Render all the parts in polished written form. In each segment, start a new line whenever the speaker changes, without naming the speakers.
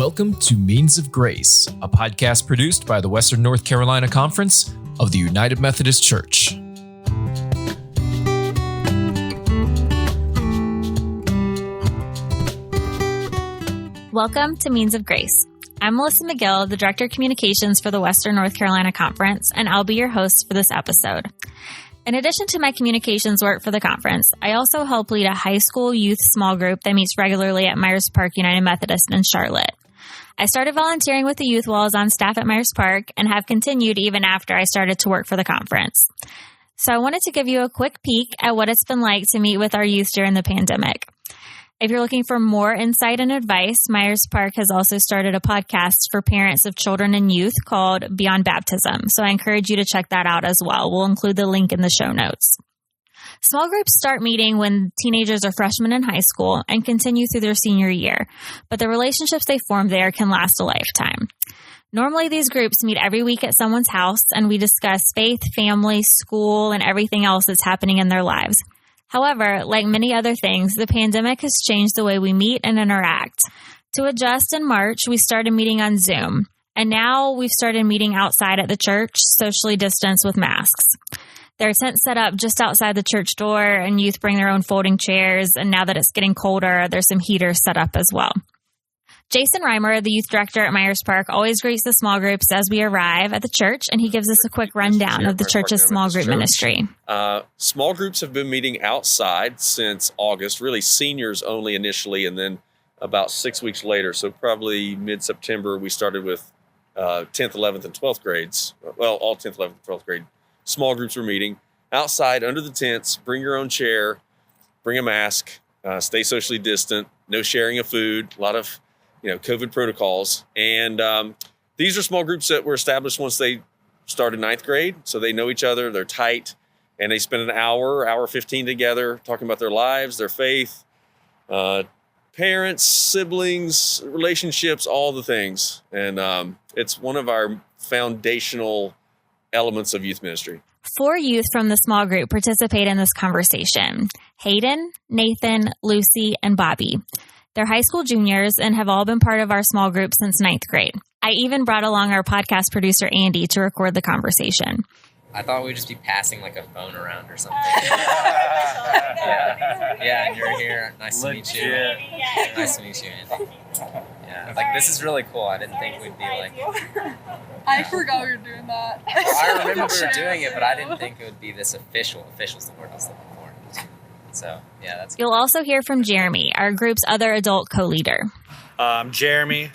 Welcome to Means of Grace, a podcast produced by the Western North Carolina Conference of the United Methodist Church.
Welcome to Means of Grace. I'm Melissa McGill, the Director of Communications for the Western North Carolina Conference, and I'll be your host for this episode. In addition to my communications work for the conference, I also help lead a high school youth small group that meets regularly at Myers Park United Methodist in Charlotte. I started volunteering with the youth while I was on staff at Myers Park and have continued even after I started to work for the conference. So I wanted to give you a quick peek at what it's been like to meet with our youth during the pandemic. If you're looking for more insight and advice, Myers Park has also started a podcast for parents of children and youth called Beyond Baptism. So I encourage you to check that out as well. We'll include the link in the show notes. Small groups start meeting when teenagers are freshmen in high school and continue through their senior year, but the relationships they form there can last a lifetime. Normally, these groups meet every week at someone's house, and we discuss faith, family, school, and everything else that's happening in their lives. However, like many other things, the pandemic has changed the way we meet and interact. To adjust in March, we started meeting on Zoom, and now we've started meeting outside at the church, socially distanced with masks. There are tents set up just outside the church door, and youth bring their own folding chairs, and now that it's getting colder, there's some heaters set up as well. Jason Reimer, the youth director at Myers Park, always greets the small groups as we arrive at the church, and he gives us a quick rundown of the church's small group ministry.
Small groups have been meeting outside since August, really seniors only initially, and then about 6 weeks later, so probably mid-September, we started with 10th, 11th, and 12th grades. Well, all 10th, 11th, and 12th grade small groups were meeting outside under the tents. Bring your own chair, bring a mask, stay socially distant, no sharing of food, a lot of COVID protocols. And these are small groups that were established once they started ninth grade. So they know each other, they're tight, and they spend an hour 15 together talking about their lives, their faith, parents, siblings, relationships, all the things. And it's one of our foundational elements of youth ministry.
4 youth from the small group participate in this conversation: Hayden, Nathan, Lucy, and Bobby. They're high school juniors and have all been part of our small group since ninth grade. I even brought along our podcast producer, Andy, to record the conversation.
I thought we'd just be passing like a phone around or something. Yeah, and you're here. Nice to meet you. Nice to meet you, Andy. Yeah, like this is really cool. I didn't think we'd be like...
I forgot we were doing that.
I remember we were doing it, but I didn't think it would be this official. Official's the word I was looking for. So, yeah, that's
You'll also hear from Jeremy, our group's other adult co-leader.
I'm Jeremy.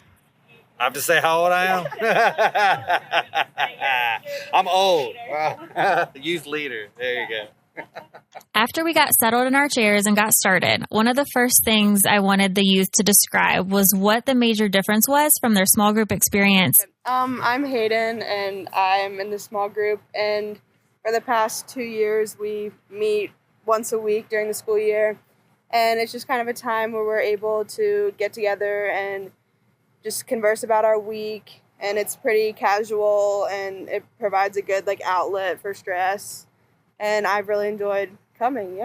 I have to say how old I am? I'm old. Wow. Youth leader. There you go.
After we got settled in our chairs and got started, one of the first things I wanted the youth to describe was what the major difference was from their small group experience.
I'm Hayden, and I'm in the small group, and for the past 2 years, we meet once a week during the school year, and it's just kind of a time where we're able to get together and just converse about our week, and it's pretty casual, and it provides a good outlet for stress, and I've really enjoyed coming.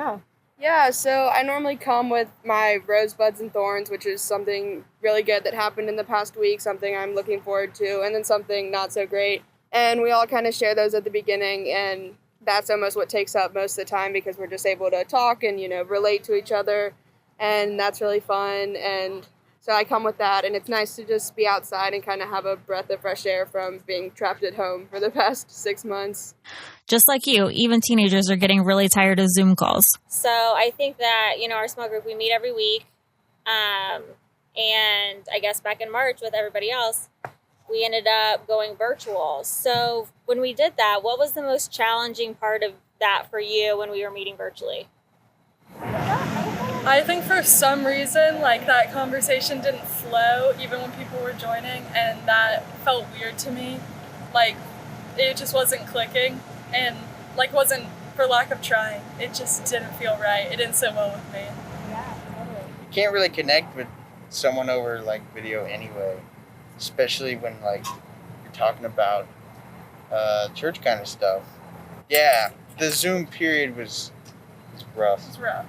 Yeah, so I normally come with my rosebuds and thorns, which is something really good that happened in the past week, something I'm looking forward to, and then something not so great, and we all kind of share those at the beginning, and that's almost what takes up most of the time because we're just able to talk and, relate to each other, and that's really fun. And so I come with that, and it's nice to just be outside and kind of have a breath of fresh air from being trapped at home for the past 6 months.
Just like you, even teenagers are getting really tired of Zoom calls.
So I think that, our small group, we meet every week. And I guess back in March with everybody else, we ended up going virtual. So when we did that, what was the most challenging part of that for you when we were meeting virtually?
I think for some reason, that conversation didn't flow even when people were joining, and that felt weird to me. It just wasn't clicking, and wasn't for lack of trying. It just didn't feel right. It didn't sit well with me.
Yeah, totally.
You can't really connect with someone over video anyway. Especially when you're talking about church kind of stuff. Yeah, the Zoom period was rough.
It's rough.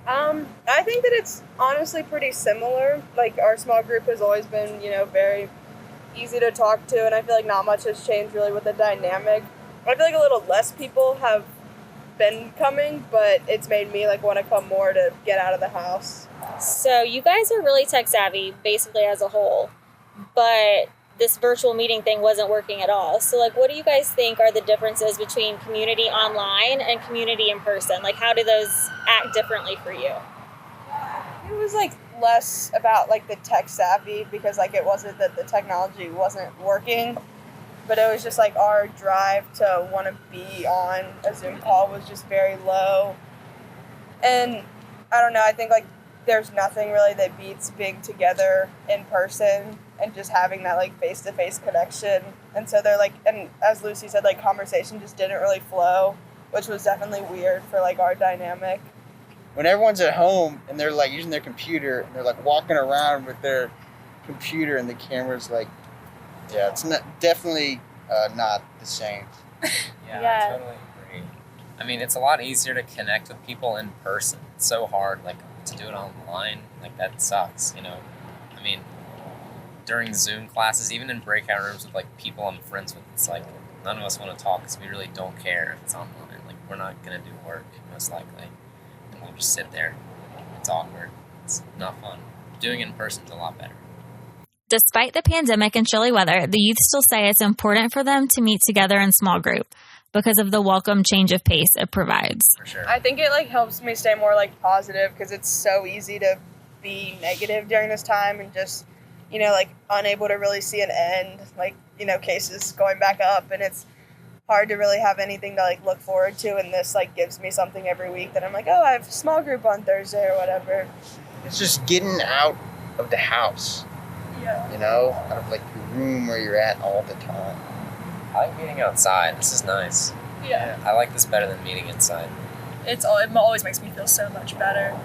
I think that it's honestly pretty similar. Like, our small group has always been, very easy to talk to, and I feel like not much has changed really with the dynamic. I feel like a little less people have been coming, but it's made me want to come more to get out of the house.
So you guys are really tech savvy, basically as a whole, but this virtual meeting thing wasn't working at all. So what do you guys think are the differences between community online and community in person? How do those act differently for you?
It was less about the tech savvy, because it wasn't that the technology wasn't working, but it was just our drive to want to be on a Zoom call was just very low. And I don't know, I think there's nothing really that beats being together in person and just having that face-to-face connection. And so they're and as Lucy said, conversation just didn't really flow, which was definitely weird for our dynamic.
When everyone's at home and they're using their computer and they're walking around with their computer and the camera's yeah, it's definitely not the same.
Yeah, I totally agree. I mean, it's a lot easier to connect with people in person. It's so hard, to do it online. That sucks, I mean, during Zoom classes, even in breakout rooms with people I'm friends with, it's none of us want to talk because we really don't care if it's online. We're not gonna do work most likely, and we'll just sit there. It's awkward. It's not fun. Doing it in person is a lot better.
Despite the pandemic and chilly weather, the youth still say it's important for them to meet together in small group because of the welcome change of pace it provides.
For sure.
I think it helps me stay more positive, because it's so easy to be negative during this time and just, unable to really see an end, cases going back up, and it's hard to really have anything to look forward to, and this gives me something every week that I'm oh, I have a small group on Thursday or whatever.
It's just getting out of the house.
Yeah.
Out of the room where you're at all the time.
I like meeting outside. This is nice.
Yeah.
I like this better than meeting inside.
It always makes me feel so much better.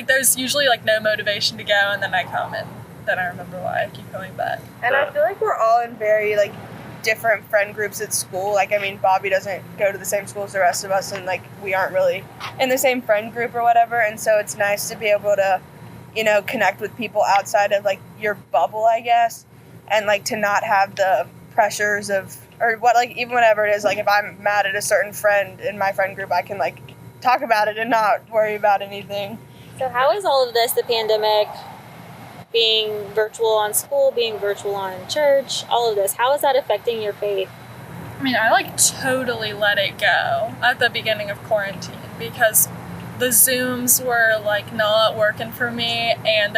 There's usually no motivation to go, and then I come, and then I remember why I keep coming back.
And I feel we're all in very different friend groups at school. Bobby doesn't go to the same school as the rest of us, and we aren't really in the same friend group or whatever, and so it's nice to be able to connect with people outside of your bubble, I guess, and to not have the pressures of, or what, even whatever it is, if I'm mad at a certain friend in my friend group, I can talk about it and not worry about anything.
So how is all of this, the pandemic, being virtual on school, being virtual on church, all of this, how is that affecting your faith?
I mean, I totally let it go at the beginning of quarantine, because the Zooms were not working for me, and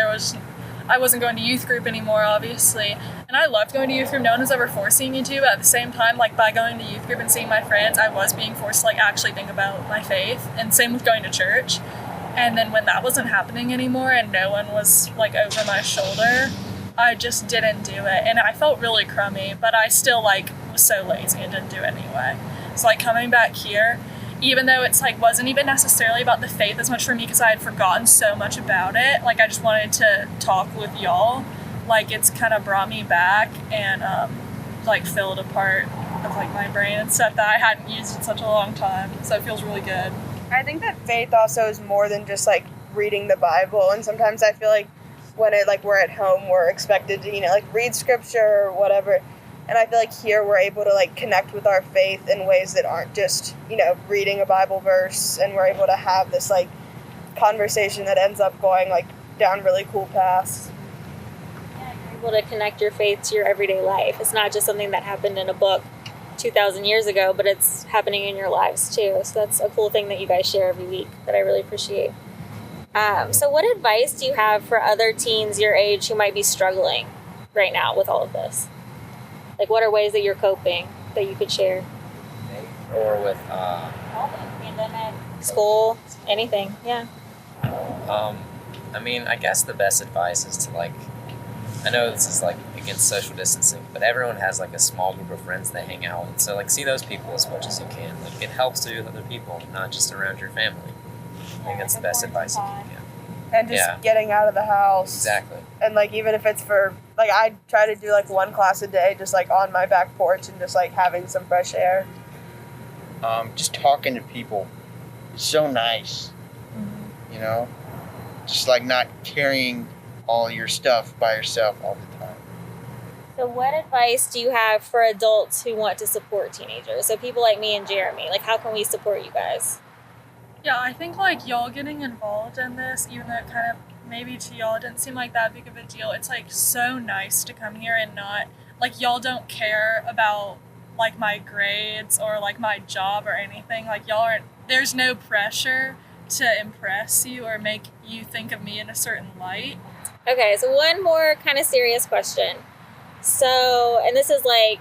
I wasn't going to youth group anymore, obviously. And I loved going to youth group. No one was ever forcing me to, but at the same time, by going to youth group and seeing my friends, I was being forced to actually think about my faith. And same with going to church. And then when that wasn't happening anymore and no one was over my shoulder, I just didn't do it. And I felt really crummy, but I still was so lazy and didn't do it anyway. So coming back here, even though it's wasn't even necessarily about the faith as much for me, because I had forgotten so much about it, I just wanted to talk with y'all, it's kind of brought me back and filled a part of my brain and stuff that I hadn't used in such a long time, so it feels really good.
I think that faith also is more than just reading the Bible, and sometimes I feel when we're at home, we're expected to read scripture or whatever. And I feel here we're able to connect with our faith in ways that aren't just, reading a Bible verse, and we're able to have this conversation that ends up going down really cool paths.
Yeah, you're able to connect your faith to your everyday life. It's not just something that happened in a book 2,000 years ago, but it's happening in your lives too. So that's a cool thing that you guys share every week that I really appreciate. So what advice do you have for other teens your age who might be struggling right now with all of this? What are ways that you're coping that you could share?
Or with
pandemic, school, anything, yeah.
I mean, I guess the best advice is to I know this is against social distancing, but everyone has a small group of friends they hang out with. So see those people as much as you can. It helps to be with other people, not just around your family. I think that's the best advice you can give.
And just getting out of the house.
Exactly.
And even if it's for I try to do one class a day, just on my back porch and just having some fresh air.
Just talking to people is so nice. just like not carrying all your stuff by yourself all the time.
So what advice do you have for adults who want to support teenagers? So people like me and Jeremy, like how can we support you guys?
Yeah, I think like y'all getting involved in this, even though it kind of maybe to y'all it didn't seem like that big of a deal, it's like so nice to come here and not, like y'all don't care about like my grades or like my job or anything. Like y'all aren't, there's no pressure to impress you or make you think of me in a certain light.
Okay, so one more kind of serious question. So, and this is like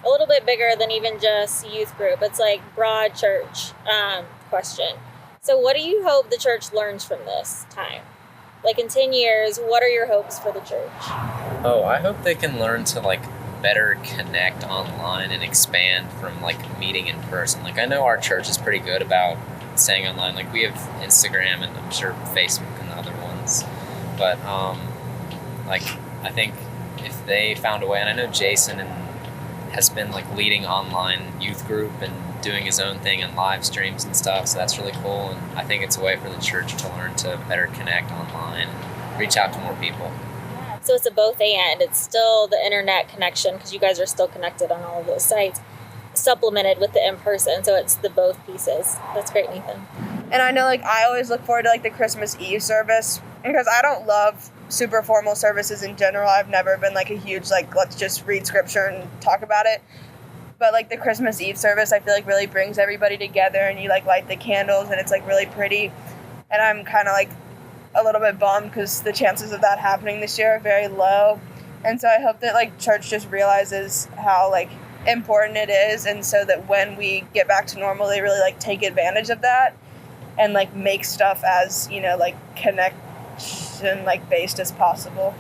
a little bit bigger than even just youth group. It's like broad church question. So what do you hope the church learns from this time? Like in 10 years, what are your hopes for the church?
Oh, I hope they can learn to like better connect online and expand from like meeting in person. Like I know our church is pretty good about staying online. Like we have Instagram and I'm sure Facebook and other ones. But like I think if they found a way, and I know Jason has been like leading online youth group and doing his own thing and live streams and stuff, so that's really cool. And I think it's a way for the church to learn to better connect online and reach out to more people.
So it's a both and. It's still the internet connection because you guys are still connected on all of those sites, supplemented with the in-person. So it's the both pieces. That's great, Nathan.
And I know, like, I always look forward to, like, the Christmas Eve service because I don't love super formal services in general. I've never been, like, a huge, like, let's just read scripture and talk about it. But, like, the Christmas Eve service, I feel like really brings everybody together and you, like, light the candles and it's, like, really pretty. And I'm kind of, like, a little bit bummed because the chances of that happening this year are very low. And so I hope that, like, church just realizes how, like, important it is, and so that when we get back to normal, they really, like, take advantage of that and, like, make stuff as, you know, like, connection, like, based as possible.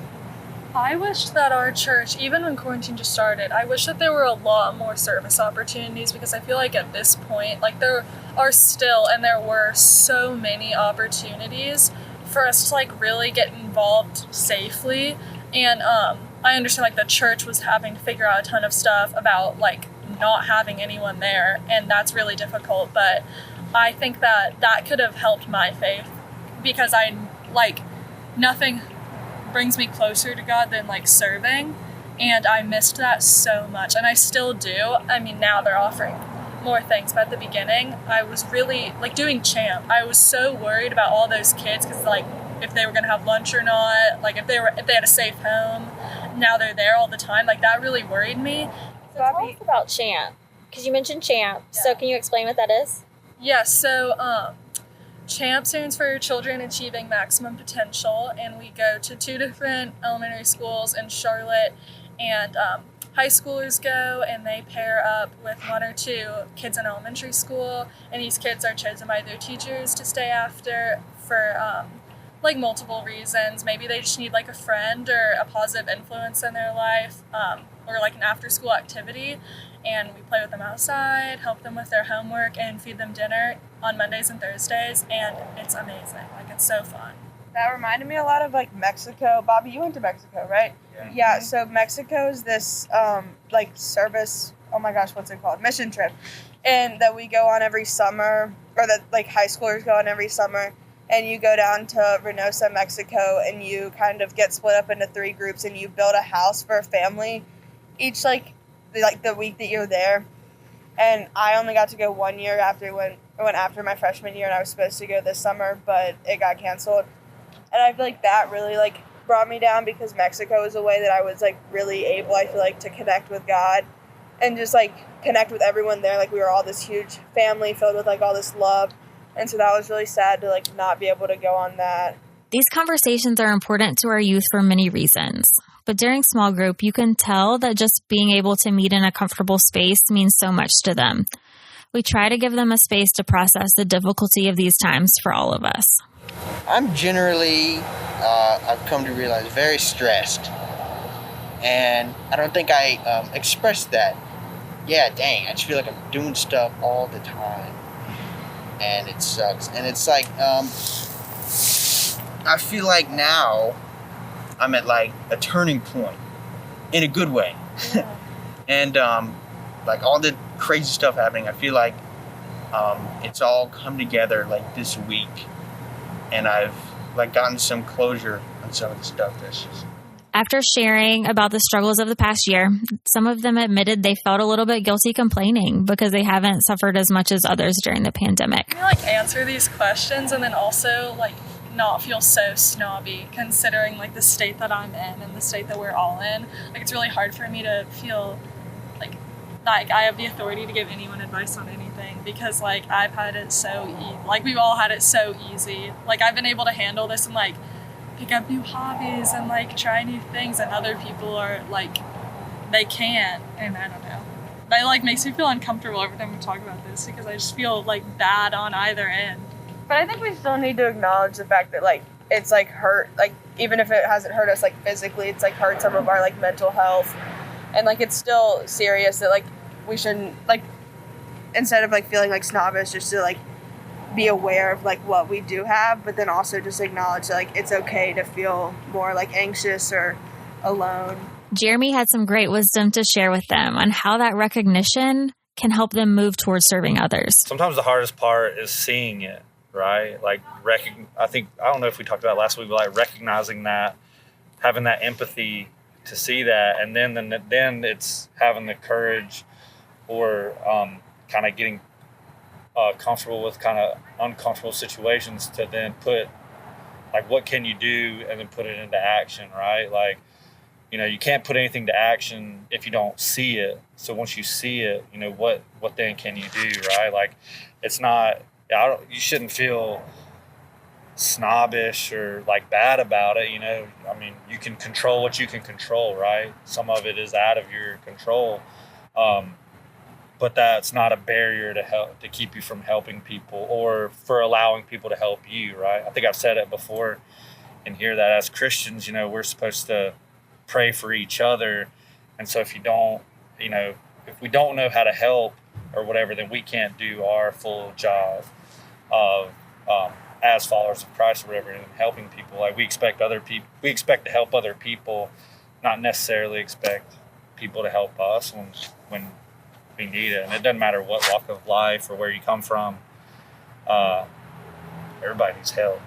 I wish that our church, even when quarantine just started, I wish that there were a lot more service opportunities because I feel like at this point, like, there are still, and there were so many opportunities for us to, like, really get involved safely. And I understand, like, the church was having to figure out a ton of stuff about, like, not having anyone there, and that's really difficult, but I think that that could have helped my faith because I, like, nothing brings me closer to God than, like, serving, and I missed that so much, and I still do. I mean, now they're offering more things, but at the beginning, I was really, like, doing champ. I was so worried about all those kids because, like, if they were going to have lunch or not, like, if they had a safe home. Now they're there all the time. Like, that really worried me.
So tell us about champ, because you mentioned champ. Yeah. So can you explain what that is?
Yeah, so CHAMP stands for Children Achieving Maximum Potential, and we go to 2 different elementary schools in Charlotte, and high schoolers go and they pair up with 1 or 2 kids in elementary school, and these kids are chosen by their teachers to stay after for like multiple reasons. Maybe they just need like a friend or a positive influence in their life, or like an after school activity, and we play with them outside, help them with their homework, and feed them dinner on Mondays and Thursdays, and it's amazing. Like, it's so fun.
That reminded me a lot of, like, Mexico. Bobby, you went to Mexico, right? Yeah, so Mexico's this, like, service, oh my gosh, what's it called? Mission trip. And that we go on every summer, or that, like, high schoolers go on every summer. And you go down to Reynosa, Mexico, and you kind of get split up into 3 groups, and you build a house for a family each, like the week that you're there. And I only got to go 1 year after after my freshman year, and I was supposed to go this summer, but it got canceled. And I feel like that really, like, brought me down because Mexico was a way that I was, like, really able, I feel like, to connect with God and just, like, connect with everyone there. Like, we were all this huge family filled with, like, all this love. And so that was really sad to, like, not be able to go on that.
These conversations are important to our youth for many reasons. But during small group, you can tell that just being able to meet in a comfortable space means so much to them. We try to give them a space to process the difficulty of these times for all of us.
I'm generally, I've come to realize, very stressed. And I don't think I expressed that. Yeah, dang, I just feel like I'm doing stuff all the time. And it sucks. And it's like, I feel like now I'm at, like, a turning point in a good way. Yeah. And, like, all the crazy stuff happening, I feel like it's all come together, like, this week. And I've like gotten some closure on some of the stuff that's just.
After sharing about the struggles of the past year, some of them admitted they felt a little bit guilty complaining because they haven't suffered as much as others during the pandemic.
Can you answer these questions and then also not feel so snobby considering the state that I'm in and the state that we're all in? It's really hard for me to feel like I have the authority to give anyone advice on anything because I've had it so we've all had it so easy. I've been able to handle this and pick up new hobbies and try new things, and other people are they can't, and I don't know. That makes me feel uncomfortable every time we talk about this because I just feel bad on either end.
But I think we still need to acknowledge the fact that it's hurt, even if it hasn't hurt us physically, it's hurt some of our mental health, and it's still serious that we shouldn't instead of feeling snobbish, just to be aware of what we do have, but then also just acknowledge it's okay to feel more anxious or alone.
Jeremy had some great wisdom to share with them on how that recognition can help them move towards serving others.
Sometimes the hardest part is seeing it, right? I don't know if we talked about it last week, but recognizing that, having that empathy to see that, and then it's having the courage or kind of getting comfortable with kind of uncomfortable situations to then put what can you do and then put it into action, right? You can't put anything to action if you don't see it. So once you see it, what then can you do, right? It's not, you shouldn't feel snobbish or bad about it. You can control what you can control, right? Some of it is out of your control. But that's not a barrier to keep you from helping people or for allowing people to help you, right? I think I've said it before and hear that as Christians, we're supposed to pray for each other. And so if we don't know how to help or whatever, then we can't do our full job of as followers of Christ or whatever, and helping people. We expect to help other people, not necessarily expect people to help us when we need it. And it doesn't matter what walk of life or where you come from. Everybody needs help.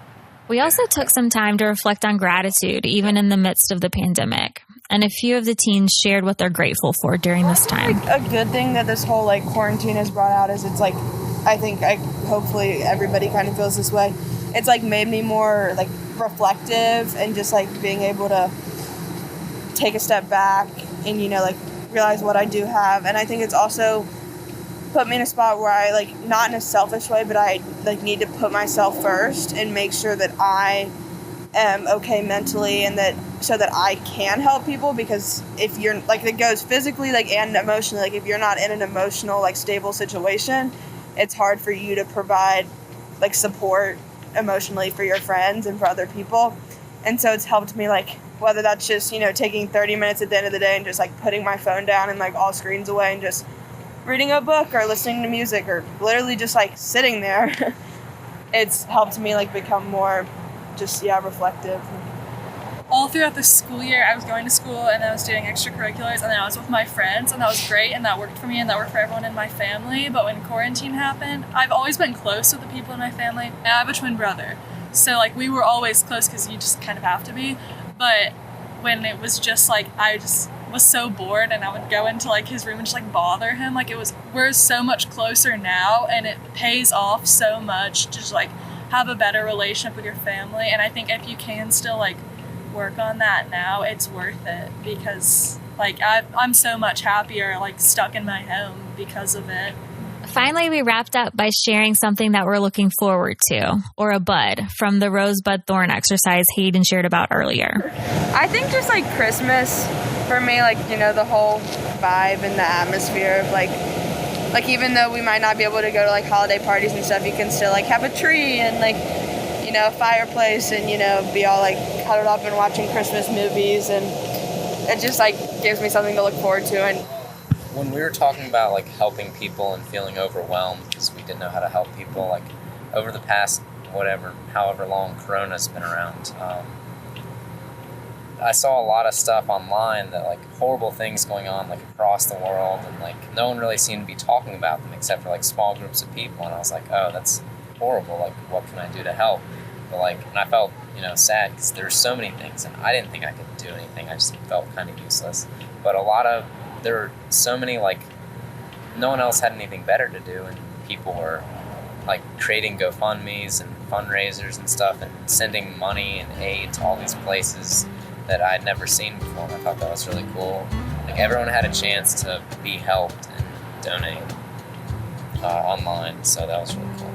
We also took some time to reflect on gratitude, even in the midst of the pandemic. And a few of the teens shared what they're grateful for during this time.
A good thing that this whole quarantine has brought out is it's hopefully everybody kind of feels this way. It's made me more reflective and just being able to take a step back and realize what I do have. And I think it's also put me in a spot where I not in a selfish way, but I need to put myself first and make sure that I am okay mentally and that so that I can help people, because if you're it goes physically and emotionally, if you're not in an emotional stable situation, it's hard for you to provide support emotionally for your friends and for other people. And so it's helped me whether that's just taking 30 minutes at the end of the day and just putting my phone down and all screens away and just reading a book or listening to music or literally just sitting there. It's helped me become more just reflective.
All throughout the school year, I was going to school and I was doing extracurriculars and I was with my friends, and that was great and that worked for me and that worked for everyone in my family. But when quarantine happened, I've always been close with the people in my family, and I have a twin brother. So we were always close because you just kind of have to be. But when it was just I just was so bored and I would go into his room and just bother him, we're so much closer now, and it pays off so much to just have a better relationship with your family. And I think if you can still work on that now, it's worth it, because I'm so much happier stuck in my home because of it.
Finally, we wrapped up by sharing something that we're looking forward to, or a bud, from the rosebud thorn exercise Hayden shared about earlier.
I think just Christmas for me, the whole vibe and the atmosphere of even though we might not be able to go to holiday parties and stuff, you can still have a tree and a fireplace and be all huddled up and watching Christmas movies, and it just gives me something to look forward to. And
when we were talking about helping people and feeling overwhelmed because we didn't know how to help people, over the past however long Corona's been around, I saw a lot of stuff online that horrible things going on across the world, and no one really seemed to be talking about them except for small groups of people, and I was oh, that's horrible, what can I do to help? But like, and I felt, you know, sad because there were so many things, and I didn't think I could do anything. I just felt kind of useless. But there were so many, like, no one else had anything better to do, and people were like creating GoFundMes and fundraisers and stuff, and sending money and aid to all these places that I'd never seen before. And I thought that was really cool. Like, everyone had a chance to be helped and donate online, so that was really cool.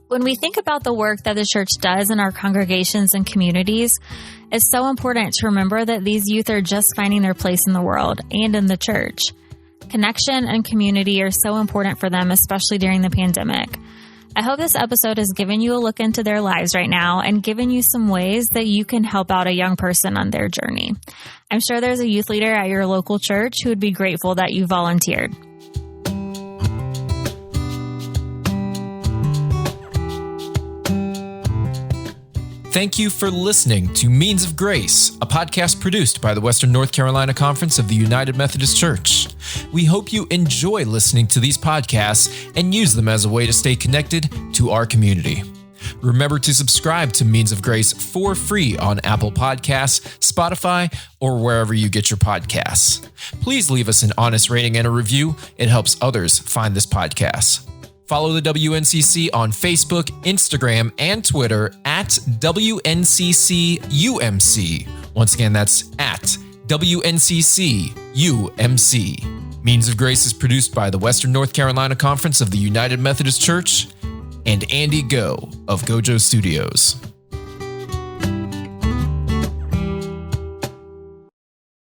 When we think about the work that the church does in our congregations and communities, it's so important to remember that these youth are just finding their place in the world and in the church. Connection and community are so important for them, especially during the pandemic. I hope this episode has given you a look into their lives right now and given you some ways that you can help out a young person on their journey. I'm sure there's a youth leader at your local church who would be grateful that you volunteered.
Thank you for listening to Means of Grace, a podcast produced by the Western North Carolina Conference of the United Methodist Church. We hope you enjoy listening to these podcasts and use them as a way to stay connected to our community. Remember to subscribe to Means of Grace for free on Apple Podcasts, Spotify, or wherever you get your podcasts. Please leave us an honest rating and a review. It helps others find this podcast. Follow the WNCC on Facebook, Instagram, and Twitter at WNCC-UMC. Once again, that's at WNCC-UMC. Means of Grace is produced by the Western North Carolina Conference of the United Methodist Church and Andy Go of Gojo Studios.